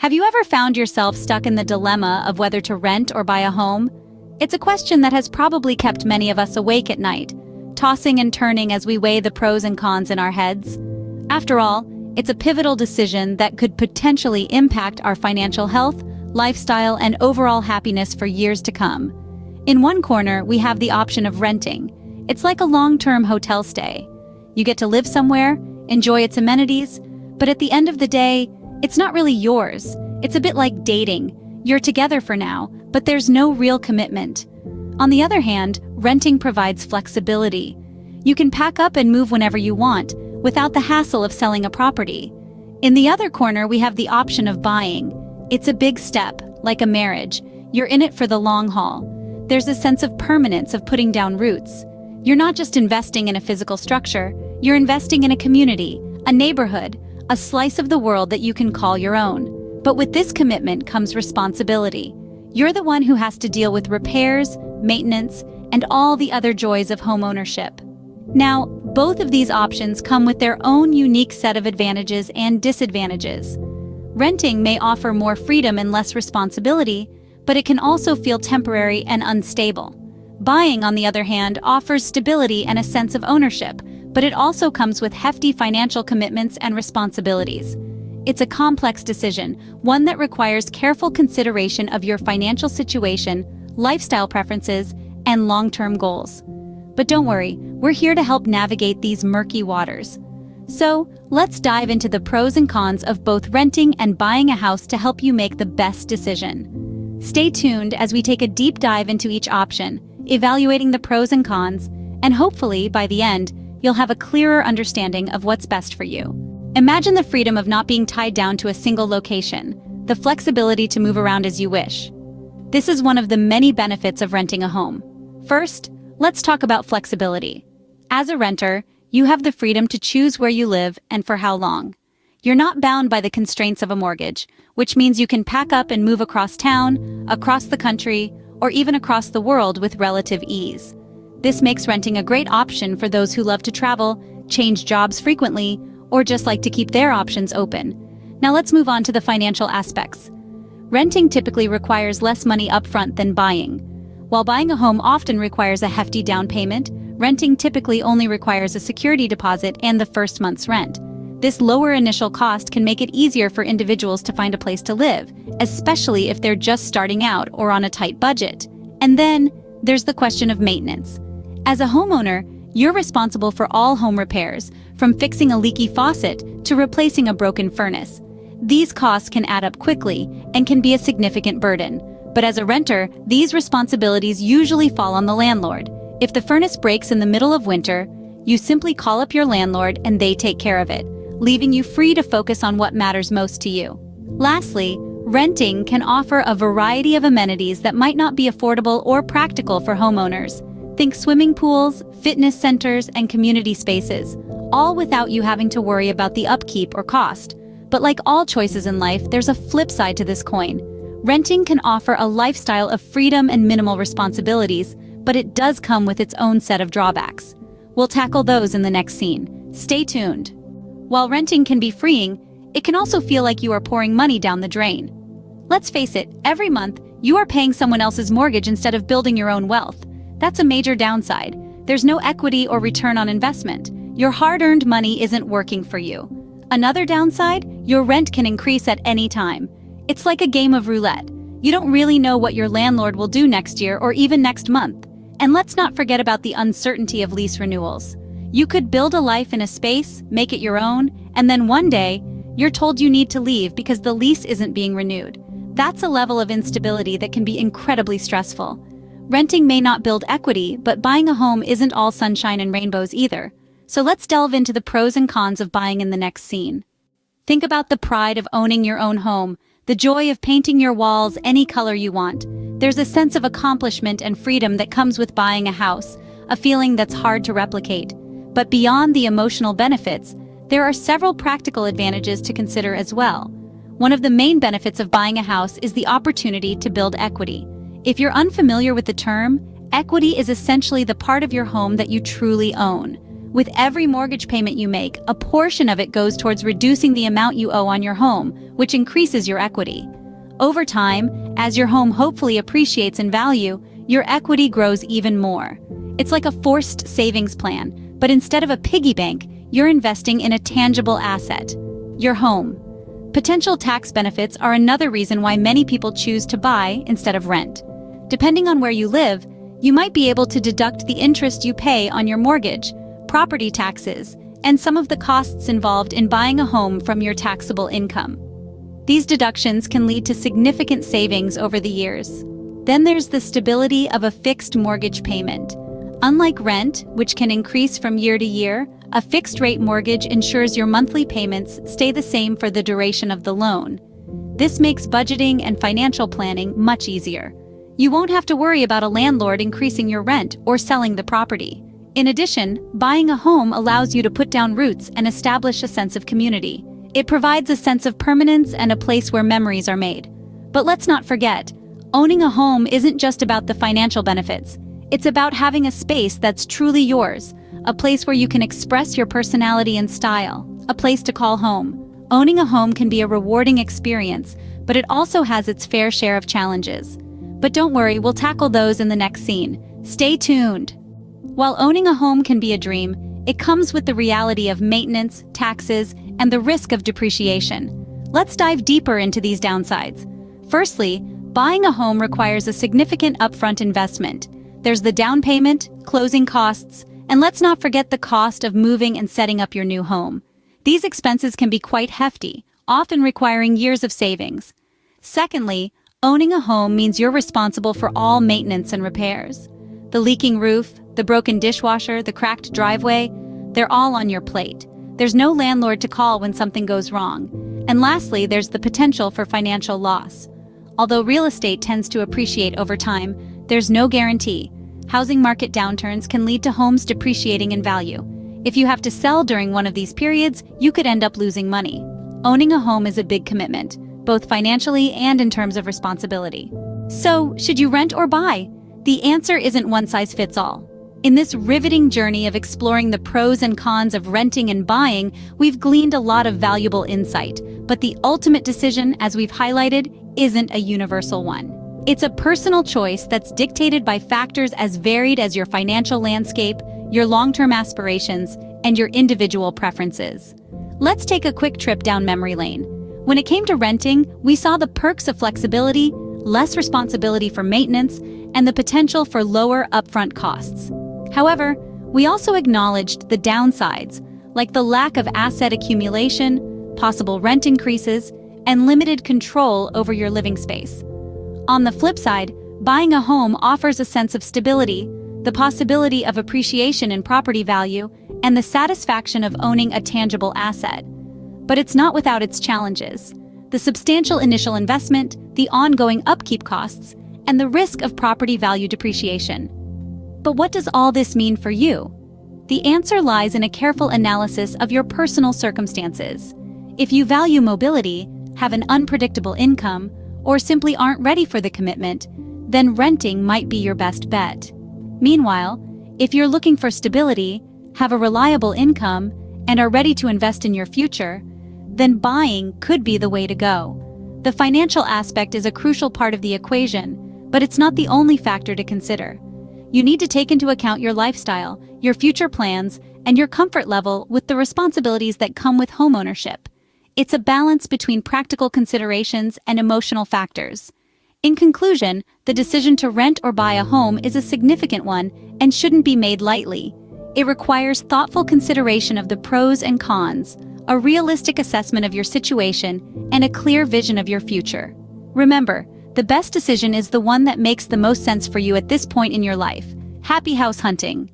Have you ever found yourself stuck in the dilemma of whether to rent or buy a home? It's a question that has probably kept many of us awake at night, tossing and turning as we weigh the pros and cons in our heads. After all, it's a pivotal decision that could potentially impact our financial health, lifestyle, and overall happiness for years to come. In one corner, we have the option of renting. It's like a long-term hotel stay. You get to live somewhere, enjoy its amenities, but at the end of the day, it's not really yours. It's a bit like dating. You're together for now, but there's no real commitment. On the other hand, renting provides flexibility. You can pack up and move whenever you want, without the hassle of selling a property. In the other corner, we have the option of buying. It's a big step, like a marriage. You're in it for the long haul. There's a sense of permanence of putting down roots. You're not just investing in a physical structure, you're investing in a community, a neighborhood, a slice of the world that you can call your own. But with this commitment comes responsibility. You're the one who has to deal with repairs, maintenance, and all the other joys of homeownership. Now, both of these options come with their own unique set of advantages and disadvantages. Renting may offer more freedom and less responsibility, but it can also feel temporary and unstable. Buying, on the other hand, offers stability and a sense of ownership, but it also comes with hefty financial commitments and responsibilities. It's a complex decision, one that requires careful consideration of your financial situation, lifestyle preferences, and long-term goals. But don't worry, we're here to help navigate these murky waters. So, let's dive into the pros and cons of both renting and buying a house to help you make the best decision. Stay tuned as we take a deep dive into each option, evaluating the pros and cons, and hopefully, by the end, you'll have a clearer understanding of what's best for you. Imagine the freedom of not being tied down to a single location, the flexibility to move around as you wish. This is one of the many benefits of renting a home. First, let's talk about flexibility. As a renter, you have the freedom to choose where you live and for how long. You're not bound by the constraints of a mortgage, which means you can pack up and move across town, across the country, or even across the world with relative ease. This makes renting a great option for those who love to travel, change jobs frequently, or just like to keep their options open. Now let's move on to the financial aspects. Renting typically requires less money upfront than buying. While buying a home often requires a hefty down payment, renting typically only requires a security deposit and the first month's rent. This lower initial cost can make it easier for individuals to find a place to live, especially if they're just starting out or on a tight budget. And then, there's the question of maintenance. As a homeowner, you're responsible for all home repairs, from fixing a leaky faucet to replacing a broken furnace. These costs can add up quickly and can be a significant burden. But as a renter, these responsibilities usually fall on the landlord. If the furnace breaks in the middle of winter, you simply call up your landlord and they take care of it, leaving you free to focus on what matters most to you. Lastly, renting can offer a variety of amenities that might not be affordable or practical for homeowners. Think swimming pools, fitness centers, and community spaces, all without you having to worry about the upkeep or cost. But like all choices in life, there's a flip side to this coin. Renting can offer a lifestyle of freedom and minimal responsibilities, but it does come with its own set of drawbacks. We'll tackle those in the next scene. Stay tuned. While renting can be freeing, it can also feel like you are pouring money down the drain. Let's face it, every month, you are paying someone else's mortgage instead of building your own wealth. That's a major downside. There's no equity or return on investment. Your hard-earned money isn't working for you. Another downside, your rent can increase at any time. It's like a game of roulette. You don't really know what your landlord will do next year or even next month. And let's not forget about the uncertainty of lease renewals. You could build a life in a space, make it your own, and then one day, you're told you need to leave because the lease isn't being renewed. That's a level of instability that can be incredibly stressful. Renting may not build equity, but buying a home isn't all sunshine and rainbows either. So let's delve into the pros and cons of buying in the next scene. Think about the pride of owning your own home, the joy of painting your walls any color you want. There's a sense of accomplishment and freedom that comes with buying a house, a feeling that's hard to replicate. But beyond the emotional benefits, there are several practical advantages to consider as well. One of the main benefits of buying a house is the opportunity to build equity. If you're unfamiliar with the term, equity is essentially the part of your home that you truly own. With every mortgage payment you make, a portion of it goes towards reducing the amount you owe on your home, which increases your equity. Over time, as your home hopefully appreciates in value, your equity grows even more. It's like a forced savings plan, but instead of a piggy bank, you're investing in a tangible asset, your home. Potential tax benefits are another reason why many people choose to buy instead of rent. Depending on where you live, you might be able to deduct the interest you pay on your mortgage, property taxes, and some of the costs involved in buying a home from your taxable income. These deductions can lead to significant savings over the years. Then there's the stability of a fixed mortgage payment. Unlike rent, which can increase from year to year, a fixed-rate mortgage ensures your monthly payments stay the same for the duration of the loan. This makes budgeting and financial planning much easier. You won't have to worry about a landlord increasing your rent or selling the property. In addition, buying a home allows you to put down roots and establish a sense of community. It provides a sense of permanence and a place where memories are made. But let's not forget, owning a home isn't just about the financial benefits. It's about having a space that's truly yours, a place where you can express your personality and style, a place to call home. Owning a home can be a rewarding experience, but it also has its fair share of challenges. But don't worry, we'll tackle those in the next scene. Stay tuned. While owning a home can be a dream, it comes with the reality of maintenance, taxes, and the risk of depreciation. Let's dive deeper into these downsides. Firstly, buying a home requires a significant upfront investment. There's the down payment, closing costs, and let's not forget the cost of moving and setting up your new home. These expenses can be quite hefty, often requiring years of savings. Secondly, owning a home means you're responsible for all maintenance and repairs. The leaking roof, the broken dishwasher, the cracked driveway, they're all on your plate. There's no landlord to call when something goes wrong. And lastly, there's the potential for financial loss. Although real estate tends to appreciate over time, there's no guarantee. Housing market downturns can lead to homes depreciating in value. If you have to sell during one of these periods, you could end up losing money. Owning a home is a big commitment, both financially and in terms of responsibility. So, should you rent or buy? The answer isn't one size fits all. In this riveting journey of exploring the pros and cons of renting and buying, we've gleaned a lot of valuable insight, but the ultimate decision, as we've highlighted, isn't a universal one. It's a personal choice that's dictated by factors as varied as your financial landscape, your long-term aspirations, and your individual preferences. Let's take a quick trip down memory lane. When it came to renting, we saw the perks of flexibility, less responsibility for maintenance, and the potential for lower upfront costs. However, we also acknowledged the downsides, like the lack of asset accumulation, possible rent increases, and limited control over your living space. On the flip side, buying a home offers a sense of stability, the possibility of appreciation in property value, and the satisfaction of owning a tangible asset. But it's not without its challenges. The substantial initial investment, the ongoing upkeep costs, and the risk of property value depreciation. But what does all this mean for you? The answer lies in a careful analysis of your personal circumstances. If you value mobility, have an unpredictable income, or simply aren't ready for the commitment, then renting might be your best bet. Meanwhile, if you're looking for stability, have a reliable income, and are ready to invest in your future, then buying could be the way to go. The financial aspect is a crucial part of the equation, but it's not the only factor to consider. You need to take into account your lifestyle, your future plans, and your comfort level with the responsibilities that come with homeownership. It's a balance between practical considerations and emotional factors. In conclusion, the decision to rent or buy a home is a significant one and shouldn't be made lightly. It requires thoughtful consideration of the pros and cons, a realistic assessment of your situation, and a clear vision of your future. Remember, the best decision is the one that makes the most sense for you at this point in your life. Happy house hunting!